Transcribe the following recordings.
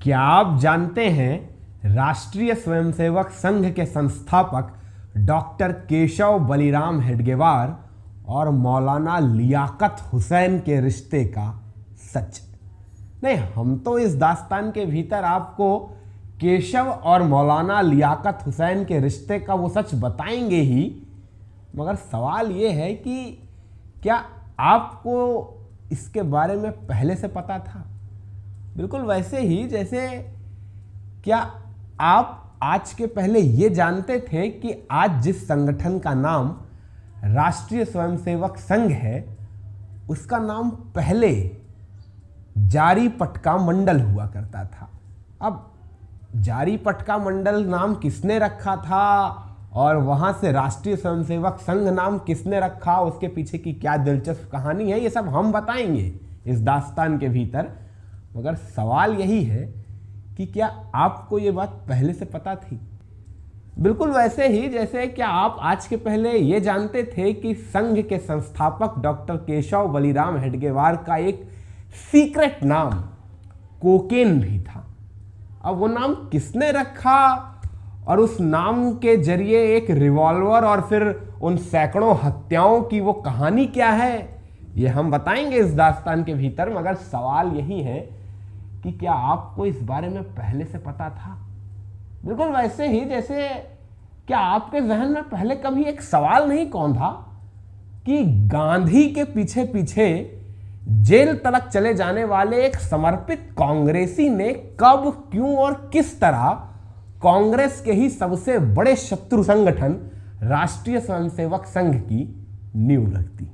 क्या आप जानते हैं राष्ट्रीय स्वयंसेवक संघ के संस्थापक डॉक्टर केशव बलिराम हेडगेवार और मौलाना लियाकत हुसैन के रिश्ते का सच? नहीं, हम तो इस दास्तान के भीतर आपको केशव और मौलाना लियाकत हुसैन के रिश्ते का वो सच बताएंगे ही, मगर सवाल ये है कि क्या आपको इसके बारे में पहले से पता था? बिल्कुल वैसे ही जैसे क्या आप आज के पहले ये जानते थे कि आज जिस संगठन का नाम राष्ट्रीय स्वयंसेवक संघ है उसका नाम पहले जारी पटका मंडल हुआ करता था। अब जारी पटका मंडल नाम किसने रखा था और वहां से राष्ट्रीय स्वयंसेवक संघ नाम किसने रखा, उसके पीछे की क्या दिलचस्प कहानी है, ये सब हम बताएंगे इस दास्तान के भीतर। मगर सवाल यही है कि क्या आपको ये बात पहले से पता थी? बिल्कुल वैसे ही जैसे क्या आप आज के पहले ये जानते थे कि संघ के संस्थापक डॉक्टर केशव बलिराम हेडगेवार का एक सीक्रेट नाम कोकेन भी था। अब वो नाम किसने रखा और उस नाम के जरिए एक रिवॉल्वर और फिर उन सैकड़ों हत्याओं की वो कहानी क्या है, ये हम बताएंगे इस दास्तान के भीतर। मगर सवाल यही है कि क्या आपको इस बारे में पहले से पता था? बिल्कुल वैसे ही जैसे क्या आपके जहन में पहले कभी एक सवाल नहीं कौन था कि गांधी के पीछे पीछे जेल तक चले जाने वाले एक समर्पित कांग्रेसी ने कब, क्यों और किस तरह कांग्रेस के ही सबसे बड़े शत्रु संगठन राष्ट्रीय स्वयंसेवक संघ की नींव रख दी?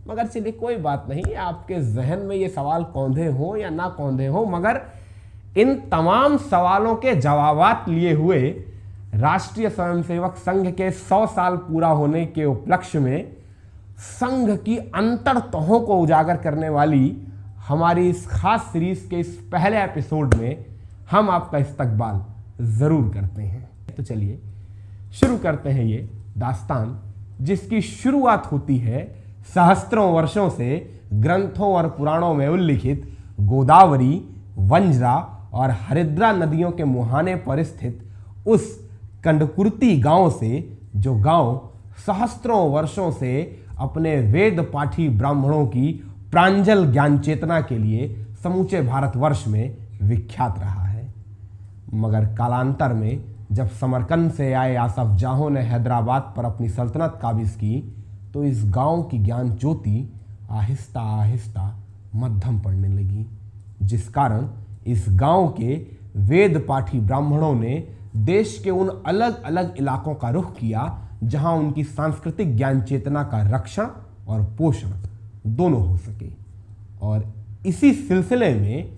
मगर चलिए कोई बात नहीं, आपके जहन में ये सवाल कौंधे हो या ना कौंधे हो, मगर इन तमाम सवालों के जवाबात लिए हुए राष्ट्रीय स्वयंसेवक संघ के 100 साल पूरा होने के उपलक्ष्य में संघ की अंतर्तहों को उजागर करने वाली हमारी इस खास सीरीज के इस पहले एपिसोड में हम आपका इस्तकबाल जरूर करते हैं। तो चलिए शुरू करते हैं ये दास्तान, जिसकी शुरुआत होती है सहस्त्रों वर्षों से ग्रंथों और पुराणों में उल्लिखित गोदावरी, वंजरा और हरिद्रा नदियों के मुहाने पर स्थित उस कंडकुर्ती गांव से, जो गांव सहस्त्रों वर्षों से अपने वेद पाठी ब्राह्मणों की प्रांजल ज्ञान चेतना के लिए समूचे भारतवर्ष में विख्यात रहा है। मगर कालांतर में जब समरकंद से आए आसफ जाहों ने हैदराबाद पर अपनी सल्तनत काबिज की, तो इस गांव की ज्ञान ज्योति आहिस्ता आहिस्ता मध्यम पड़ने लगी, जिस कारण इस गांव के वेद पाठी ब्राह्मणों ने देश के उन अलग अलग इलाकों का रुख किया जहां उनकी सांस्कृतिक ज्ञान चेतना का रक्षण और पोषण दोनों हो सके। और इसी सिलसिले में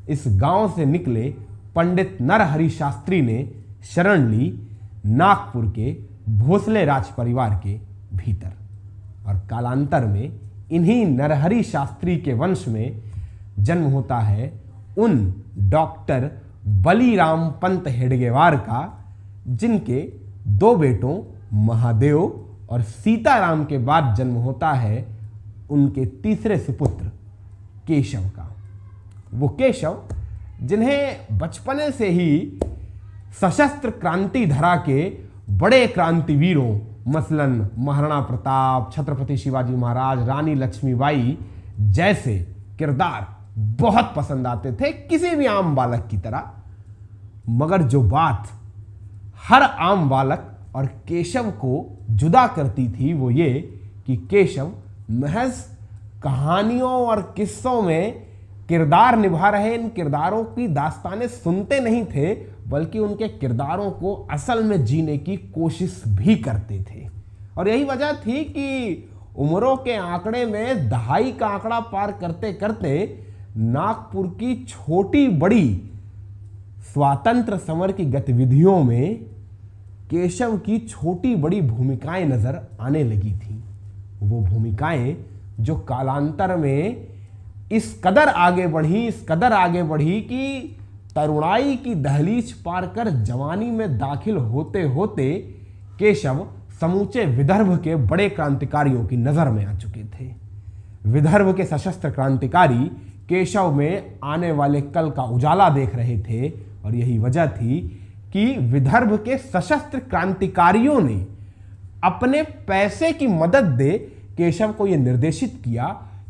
इस गांव से निकले पंडित नरहरि शास्त्री ने शरण ली नागपुर के भोसले राज परिवार के भीतर। और कालांतर में इन्हीं नरहरि शास्त्री के वंश में जन्म होता है उन डॉक्टर बलिराम पंत हेडगेवार का, जिनके 2 बेटों महादेव और सीताराम के बाद जन्म होता है उनके तीसरे सुपुत्र केशव का। वो केशव जिन्हें बचपने से ही सशस्त्र क्रांति धरा के बड़े क्रांतिवीरों मसलन महाराणा प्रताप, छत्रपति शिवाजी महाराज, रानी लक्ष्मीबाई जैसे किरदार बहुत पसंद आते थे किसी भी आम बालक की तरह। मगर जो बात हर आम बालक और केशव को जुदा करती थी वो ये कि केशव महज कहानियों और किस्सों में किरदार निभा रहे इन किरदारों की दास्तानें सुनते नहीं थे, बल्कि उनके किरदारों को असल में जीने की कोशिश भी करते थे। और यही वजह थी कि उम्रों के आंकड़े में दहाई का आंकड़ा पार करते करते नागपुर की छोटी बड़ी स्वातंत्र समर की गतिविधियों में केशव की छोटी बड़ी भूमिकाएं नजर आने लगी थी। वो भूमिकाएं जो कालांतर में इस कदर आगे बढ़ी कि तरुणाई की दहलीज पार कर जवानी में दाखिल होते होते केशव समूचे विदर्भ के बड़े क्रांतिकारियों की नजर में आ चुके थे। विदर्भ के सशस्त्र क्रांतिकारी केशव में आने वाले कल का उजाला देख रहे थे और यही वजह थी कि विदर्भ के सशस्त्र क्रांतिकारियों ने अपने पैसे की मदद दे केशव को यह निर्देशित किया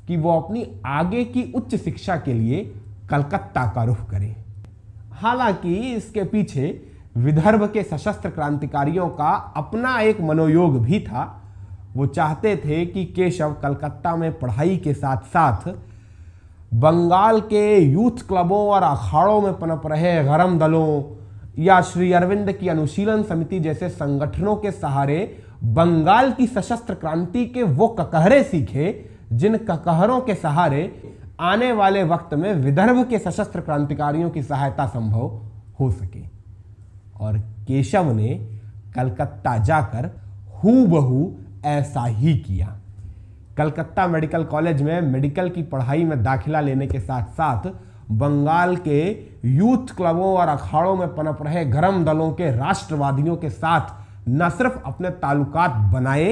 कि वो अपनी आगे की उच्च शिक्षा के लिए कलकत्ता का रुख करें। हालांकि इसके पीछे विदर्भ के सशस्त्र क्रांतिकारियों का अपना एक मनोयोग भी था। वो चाहते थे कि केशव कलकत्ता में पढ़ाई के साथ साथ बंगाल के यूथ क्लबों और अखाड़ों में पनप रहे गरम दलों या श्री अरविंद की अनुशीलन समिति जैसे संगठनों के सहारे बंगाल की सशस्त्र क्रांति के वो ककहरे सीखे जिन ककहरों के सहारे आने वाले वक्त में विदर्भ के सशस्त्र क्रांतिकारियों की सहायता संभव हो सके। और केशव ने कलकत्ता जाकर हूबहू ऐसा ही किया। कलकत्ता मेडिकल कॉलेज में मेडिकल की पढ़ाई में दाखिला लेने के साथ साथ बंगाल के यूथ क्लबों और अखाड़ों में पनप रहे गरम दलों के राष्ट्रवादियों के साथ न सिर्फ अपने ताल्लुकात बनाए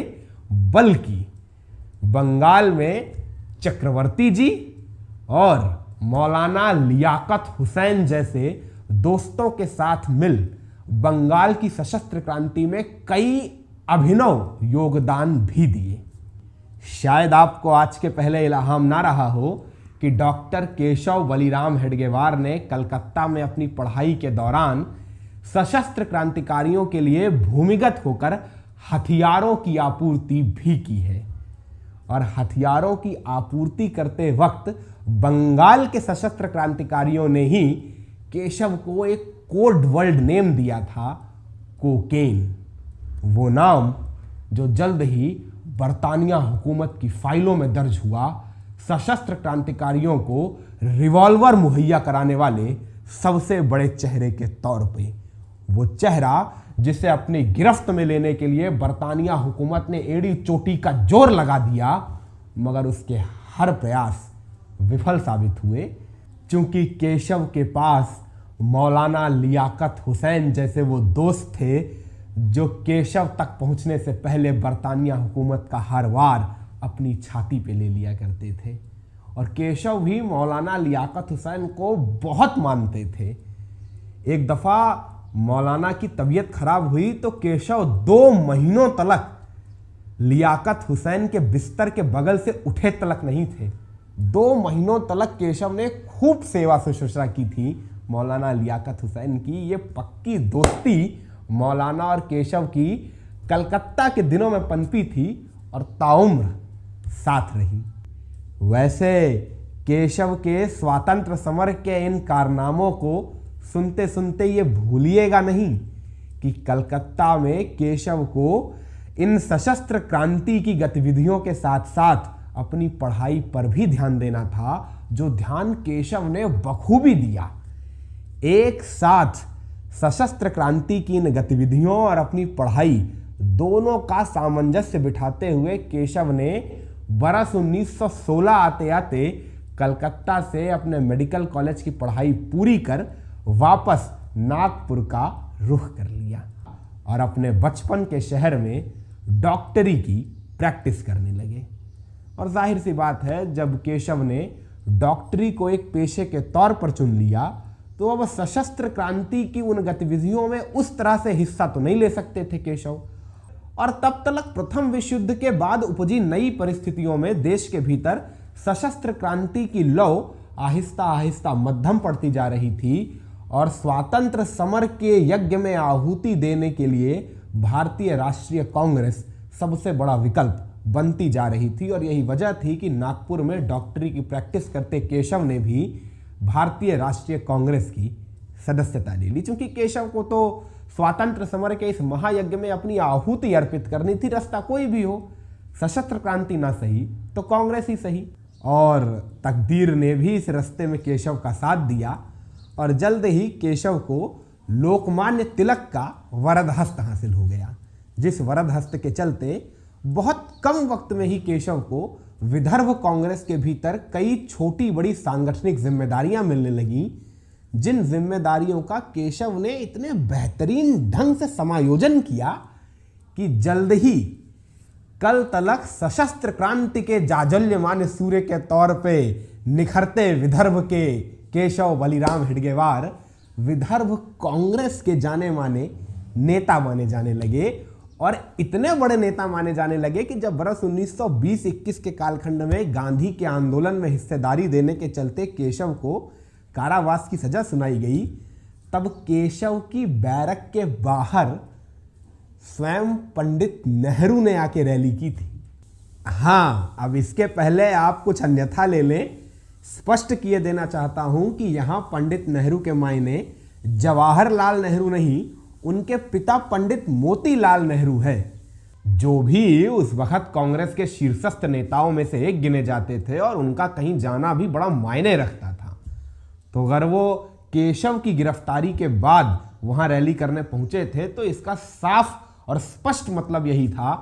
बल्कि बंगाल में चक्रवर्ती जी और मौलाना लियाकत हुसैन जैसे दोस्तों के साथ मिल बंगाल की सशस्त्र क्रांति में कई अभिनव योगदान भी दिए। शायद आपको आज के पहले इल्हाम ना रहा हो कि डॉक्टर केशव बलिराम हेडगेवार ने कलकत्ता में अपनी पढ़ाई के दौरान सशस्त्र क्रांतिकारियों के लिए भूमिगत होकर हथियारों की आपूर्ति भी की है। और हथियारों की आपूर्ति करते वक्त बंगाल के सशस्त्र क्रांतिकारियों ने ही केशव को एक कोड वर्ड नेम दिया था, कोकेन। वो नाम जो जल्द ही बरतानिया हुकूमत की फाइलों में दर्ज हुआ सशस्त्र क्रांतिकारियों को रिवॉल्वर मुहैया कराने वाले सबसे बड़े चेहरे के तौर पे। वो चेहरा जिसे अपनी गिरफ्त में लेने के लिए बरतानिया हुकूमत ने एड़ी चोटी का जोर लगा दिया, मगर उसके हर प्रयास विफल साबित हुए। चूंकि केशव के पास मौलाना लियाकत हुसैन जैसे वो दोस्त थे जो केशव तक पहुंचने से पहले बरतानिया हुकूमत का हर वार अपनी छाती पे ले लिया करते थे। और केशव भी मौलाना लियाकत हुसैन को बहुत मानते थे। एक दफ़ा मौलाना की तबीयत खराब हुई तो केशव 2 महीनों तलक लियाकत हुसैन के बिस्तर के बगल से उठे तलक नहीं थे। 2 महीनों तलक केशव ने खूब सेवा शुश्रूषा की थी मौलाना लियाकत हुसैन की। ये पक्की दोस्ती मौलाना और केशव की कलकत्ता के दिनों में पनपी थी और ताउम्र साथ रही। वैसे केशव के स्वातंत्र समर के इन कारनामों को सुनते सुनते ये भूलिएगा नहीं कि कलकत्ता में केशव को इन सशस्त्र क्रांति की गतिविधियों के साथ साथ अपनी पढ़ाई पर भी ध्यान देना था, जो ध्यान केशव ने बखूबी दिया। एक साथ सशस्त्र क्रांति की इन गतिविधियों और अपनी पढ़ाई दोनों का सामंजस्य बिठाते हुए केशव ने बरस 1916 आते आते कलकत्ता से अपने मेडिकल कॉलेज की पढ़ाई पूरी कर वापस नागपुर का रुख कर लिया और अपने बचपन के शहर में डॉक्टरी की प्रैक्टिस करने लगे। और जाहिर सी बात है, जब केशव ने डॉक्टरी को एक पेशे के तौर पर चुन लिया तो अब सशस्त्र क्रांति की उन गतिविधियों में उस तरह से हिस्सा तो नहीं ले सकते थे केशव। और तब तक प्रथम विश्व युद्ध के बाद उपजी नई परिस्थितियों में देश के भीतर सशस्त्र क्रांति की लौ आहिस्ता आहिस्ता मध्यम पड़ती जा रही थी और स्वातंत्र समर के यज्ञ में आहुति देने के लिए भारतीय राष्ट्रीय कांग्रेस सबसे बड़ा विकल्प बनती जा रही थी। और यही वजह थी कि नागपुर में डॉक्टरी की प्रैक्टिस करते केशव ने भी भारतीय राष्ट्रीय कांग्रेस की सदस्यता ले ली। चूंकि केशव को तो स्वातंत्र समर के इस महायज्ञ में अपनी आहुति अर्पित करनी थी, रास्ता कोई भी हो, सशस्त्र क्रांति ना सही तो कांग्रेस ही सही। और तकदीर ने भी इस रास्ते में केशव का साथ दिया और जल्द ही केशव को लोकमान्य तिलक का वरद हस्त हासिल हो गया, जिस वरद हस्त के चलते बहुत कम वक्त में ही केशव को विदर्भ कांग्रेस के भीतर कई छोटी बड़ी सांगठनिक जिम्मेदारियां मिलने लगीं, जिन जिम्मेदारियों का केशव ने इतने बेहतरीन ढंग से समायोजन किया कि जल्द ही कल तलक सशस्त्र क्रांति के जाजल्यमान सूर्य के तौर पे निखरते विदर्भ के केशव बलिराम हेडगेवार विदर्भ कांग्रेस के जाने माने नेता माने जाने लगे और इतने बड़े नेता माने जाने लगे कि जब वर्ष 1920-21 के कालखंड में गांधी के आंदोलन में हिस्सेदारी देने के चलते केशव को कारावास की सजा सुनाई गई, तब केशव की बैरक के बाहर स्वयं पंडित नेहरू ने आके रैली की थी। हाँ, अब इसके पहले आप कुछ अन्यथा ले लें, स्पष्ट किए देना चाहता हूं कि यहां पंडित नेहरू के मायने जवाहरलाल नेहरू नहीं, उनके पिता पंडित मोतीलाल नेहरू है, जो भी उस वक्त कांग्रेस के शीर्षस्थ नेताओं में से एक गिने जाते थे और उनका कहीं जाना भी बड़ा मायने रखता था। तो अगर वो केशव की गिरफ्तारी के बाद वहां रैली करने पहुंचे थे तो इसका साफ और स्पष्ट मतलब यही था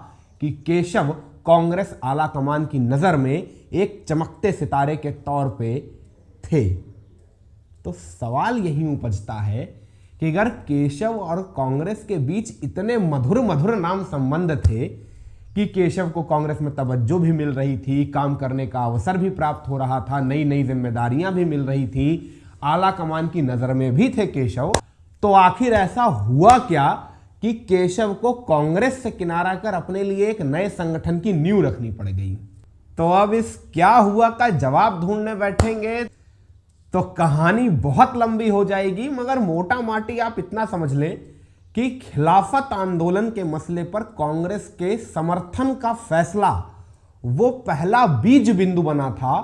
कि केशव कांग्रेस आला कमान की नजर में एक चमकते सितारे के तौर पे थे। तो सवाल यही उपजता है कि अगर केशव और कांग्रेस के बीच इतने मधुर मधुर नाम संबंध थे कि केशव को कांग्रेस में तवज्जो भी मिल रही थी, काम करने का अवसर भी प्राप्त हो रहा था, नई नई जिम्मेदारियां भी मिल रही थी, आला कमान की नजर में भी थे केशव, तो आखिर ऐसा हुआ क्या कि केशव को कांग्रेस से किनारा कर अपने लिए एक नए संगठन की नींव रखनी पड़ गई? तो अब इस क्या हुआ का जवाब ढूंढने बैठेंगे तो कहानी बहुत लंबी हो जाएगी, मगर मोटा माटी आप इतना समझ लें कि खिलाफत आंदोलन के मसले पर कांग्रेस के समर्थन का फैसला वो पहला बीज बिंदु बना था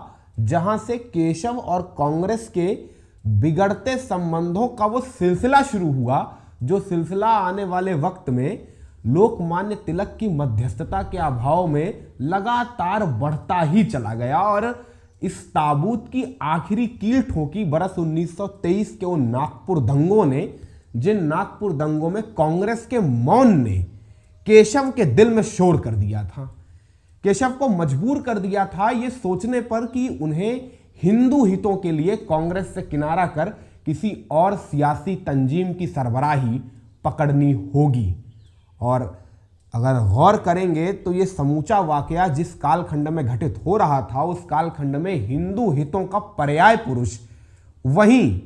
जहां से केशव और कांग्रेस के बिगड़ते संबंधों का वो सिलसिला शुरू हुआ, जो सिलसिला आने वाले वक्त में लोकमान्य तिलक की मध्यस्थता के अभाव में लगातार बढ़ता ही चला गया और इस ताबूत की आखिरी कील ठोकी बरस 1923 के उन नागपुर दंगों ने, जिन नागपुर दंगों में कांग्रेस के मौन ने केशव के दिल में शोर कर दिया था, केशव को मजबूर कर दिया था ये सोचने पर कि उन्हें हिंदू हितों के लिए कांग्रेस से किनारा कर किसी और सियासी तंजीम की सरबराही पकड़नी होगी। और अगर गौर करेंगे तो ये समूचा वाकया जिस कालखंड में घटित हो रहा था, उस कालखंड में हिंदू हितों का पर्याय पुरुष वहीं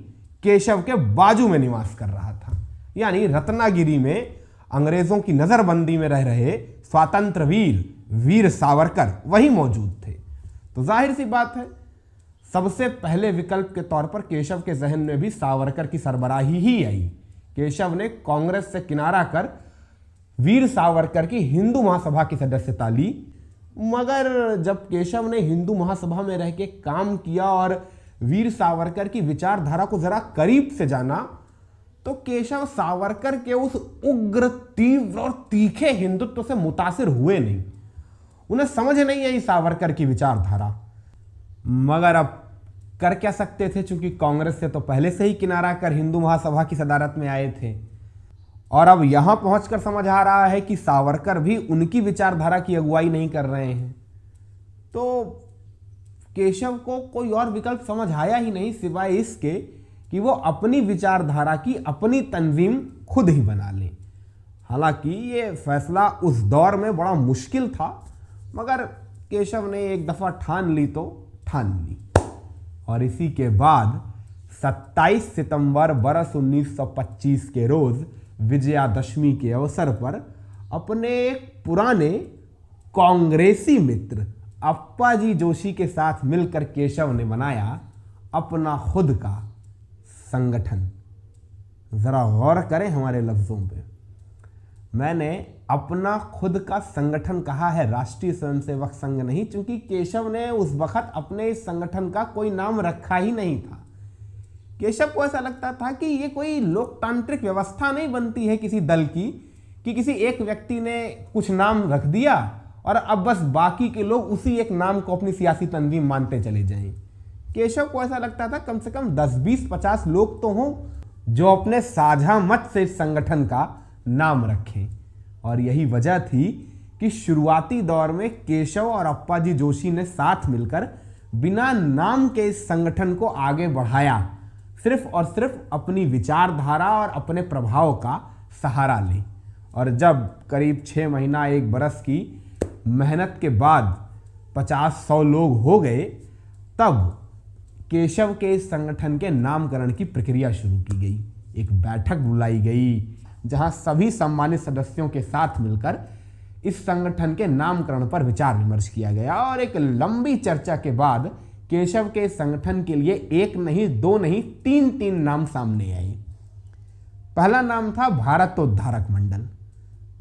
केशव के बाजू में निवास कर रहा था, यानी रत्नागिरी में अंग्रेजों की नजरबंदी में रह रहे स्वातंत्र वीर सावरकर वहीं मौजूद थे। तो जाहिर सी बात है सबसे पहले विकल्प के तौर पर केशव के जहन में भी सावरकर की सरबराही ही आई। केशव ने कांग्रेस से किनारा कर वीर सावरकर की हिंदू महासभा की सदस्यता ली, मगर जब केशव ने हिंदू महासभा में रह के काम किया और वीर सावरकर की विचारधारा को जरा करीब से जाना, तो केशव सावरकर के उस उग्र, तीव्र और तीखे हिंदुत्व से मुतासिर हुए नहीं। उन्हें समझ नहीं आई सावरकर की विचारधारा, मगर अब कर क्या सकते थे, चूंकि कांग्रेस से तो पहले से ही किनारा कर हिंदू महासभा की सदारत में आए थे और अब यहां पहुंचकर समझ आ रहा है कि सावरकर भी उनकी विचारधारा की अगुवाई नहीं कर रहे हैं। तो केशव को कोई और विकल्प समझ आया ही नहीं सिवाय इसके कि वो अपनी विचारधारा की अपनी तंजीम खुद ही बना ले। हालांकि ये फैसला उस दौर में बड़ा मुश्किल था, मगर केशव ने एक दफा ठान ली तो ठान ली। और इसी के बाद 27 सितंबर बरस 1925 के रोज विजयादशमी के अवसर पर अपने एक पुराने कांग्रेसी मित्र अप्पाजी जोशी के साथ मिलकर केशव ने बनाया अपना खुद का संगठन। जरा गौर करें हमारे लफ्जों पे, मैंने अपना खुद का संगठन कहा है, राष्ट्रीय स्वयंसेवक संघ नहीं, क्योंकि केशव ने उस वक्त अपने इस संगठन का कोई नाम रखा ही नहीं था। केशव को ऐसा लगता था कि ये कोई लोकतांत्रिक व्यवस्था नहीं बनती है किसी दल की, कि किसी एक व्यक्ति ने कुछ नाम रख दिया और अब बस बाकी के लोग उसी एक नाम को अपनी सियासी तंजीम मानते चले जाएं। केशव को ऐसा लगता था कम से कम 10, 20, 50 लोग तो हों जो अपने साझा मत से इस संगठन का नाम रखें। और यही वजह थी कि शुरुआती दौर में केशव और अप्पाजी जोशी ने साथ मिलकर बिना नाम के इस संगठन को आगे बढ़ाया, सिर्फ और सिर्फ अपनी विचारधारा और अपने प्रभाव का सहारा ले। और जब करीब 6 महीना 1 बरस की मेहनत के बाद 50-100 लोग हो गए, तब केशव के इस संगठन के नामकरण की प्रक्रिया शुरू की गई। एक बैठक बुलाई गई जहां सभी सम्मानित सदस्यों के साथ मिलकर इस संगठन के नामकरण पर विचार विमर्श किया गया और एक लंबी चर्चा के बाद केशव के संगठन के लिए एक नहीं, दो नहीं, तीन नाम सामने आए। पहला नाम था भारतोद्धारक मंडल,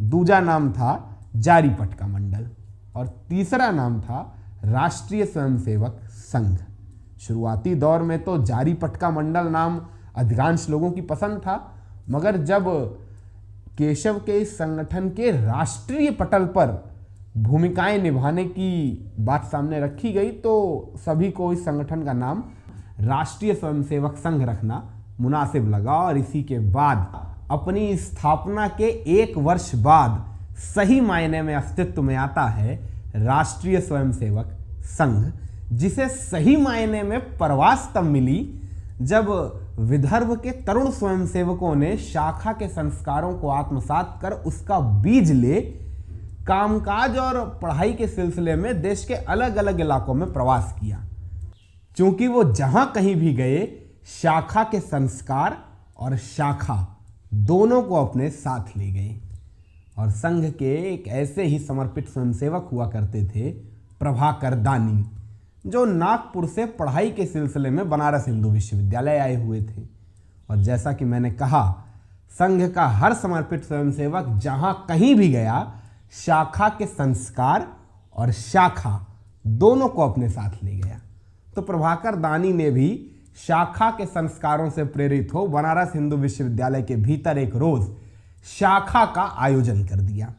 दूसरा नाम था जारी पटका मंडल और तीसरा नाम था राष्ट्रीय स्वयंसेवक संघ। शुरुआती दौर में तो जारी पटका मंडल नाम अधिकांश लोगों की पसंद था, मगर जब केशव के इस संगठन के राष्ट्रीय पटल पर भूमिकाएं निभाने की बात सामने रखी गई तो सभी को इस संगठन का नाम राष्ट्रीय स्वयंसेवक संघ रखना मुनासिब लगा और इसी के बाद अपनी स्थापना के 1 वर्ष बाद सही मायने में अस्तित्व में आता है राष्ट्रीय स्वयंसेवक संघ, जिसे सही मायने में परवास तब मिली जब विदर्भ के तरुण स्वयंसेवकों ने शाखा के संस्कारों को आत्मसात कर उसका बीज ले कामकाज और पढ़ाई के सिलसिले में देश के अलग अलग इलाकों में प्रवास किया। क्योंकि वो जहां कहीं भी गए शाखा के संस्कार और शाखा दोनों को अपने साथ ले गए। और संघ के एक ऐसे ही समर्पित स्वयंसेवक हुआ करते थे प्रभाकर दानी, जो नागपुर से पढ़ाई के सिलसिले में बनारस हिंदू विश्वविद्यालय आए हुए थे। और जैसा कि मैंने कहा, संघ का हर समर्पित स्वयंसेवक जहां कहीं भी गया शाखा के संस्कार और शाखा दोनों को अपने साथ ले गया। तो प्रभाकर दानी ने भी शाखा के संस्कारों से प्रेरित हो बनारस हिंदू विश्वविद्यालय के भीतर एक रोज शाखा का आयोजन कर दिया,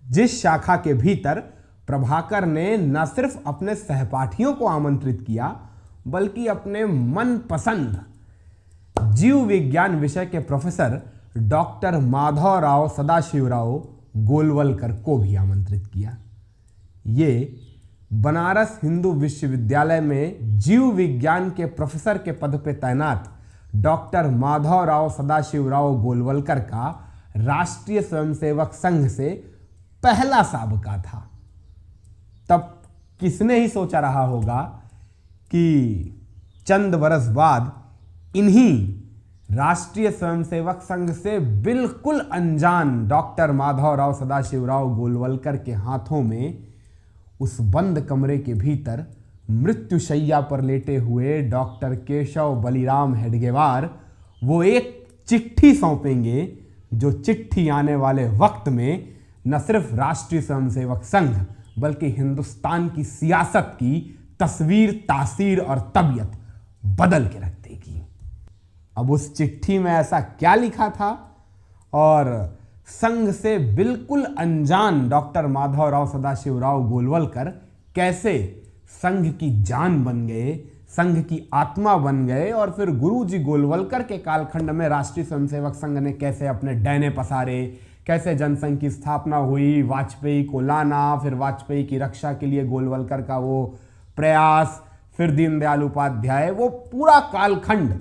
जिस शाखा के भीतर प्रभाकर ने न सिर्फ अपने सहपाठियों को आमंत्रित किया बल्कि अपने मनपसंद जीव विज्ञान विषय के प्रोफेसर डॉक्टर माधवराव सदाशिवराव गोलवलकर को भी आमंत्रित किया। ये बनारस हिंदू विश्वविद्यालय में जीव विज्ञान के प्रोफेसर के पद पर तैनात डॉक्टर माधवराव सदाशिवराव गोलवलकर का राष्ट्रीय स्वयंसेवक संघ से पहला साबका था। तब किसने ही सोचा रहा होगा कि चंद बरस बाद इन्हीं राष्ट्रीय स्वयंसेवक संघ से बिल्कुल अनजान डॉक्टर माधवराव सदाशिवराव गोलवलकर के हाथों में उस बंद कमरे के भीतर मृत्युशैया पर लेटे हुए डॉक्टर केशव बलिराम हेडगेवार वो एक चिट्ठी सौंपेंगे, जो चिट्ठी आने वाले वक्त में न सिर्फ राष्ट्रीय स्वयंसेवक संघ बल्कि हिंदुस्तान की सियासत की तस्वीर, तासीर और तबीयत बदल के रख देगी। अब उस चिट्ठी में ऐसा क्या लिखा था और संघ से बिल्कुल अनजान डॉक्टर माधवराव सदाशिवराव गोलवलकर कैसे संघ की जान बन गए, संघ की आत्मा बन गए और फिर गुरुजी गोलवलकर के कालखंड में राष्ट्रीय स्वयंसेवक संघ ने कैसे अपने डैने पसारे, कैसे जनसंघ की स्थापना हुई, वाजपेयी को लाना, फिर वाजपेयी की रक्षा के लिए गोलवलकर का वो प्रयास, फिर दीनदयाल उपाध्याय, वो पूरा कालखंड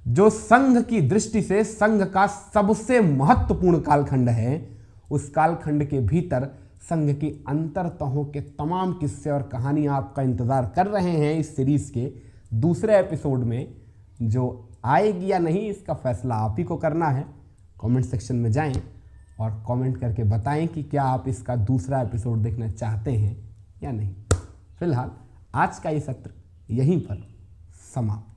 जो संघ की दृष्टि से संघ का सबसे महत्वपूर्ण कालखंड है, उस कालखंड के भीतर संघ की अंतर्तहों के तमाम किस्से और कहानियां आपका इंतजार कर रहे हैं इस सीरीज के दूसरे एपिसोड में। जो आएगी या नहीं इसका फैसला आप ही को करना है। कमेंट सेक्शन में जाएं और कमेंट करके बताएं कि क्या आप इसका दूसरा एपिसोड देखना चाहते हैं या नहीं। फिलहाल आज का ये सत्र यहीं पर समाप्त।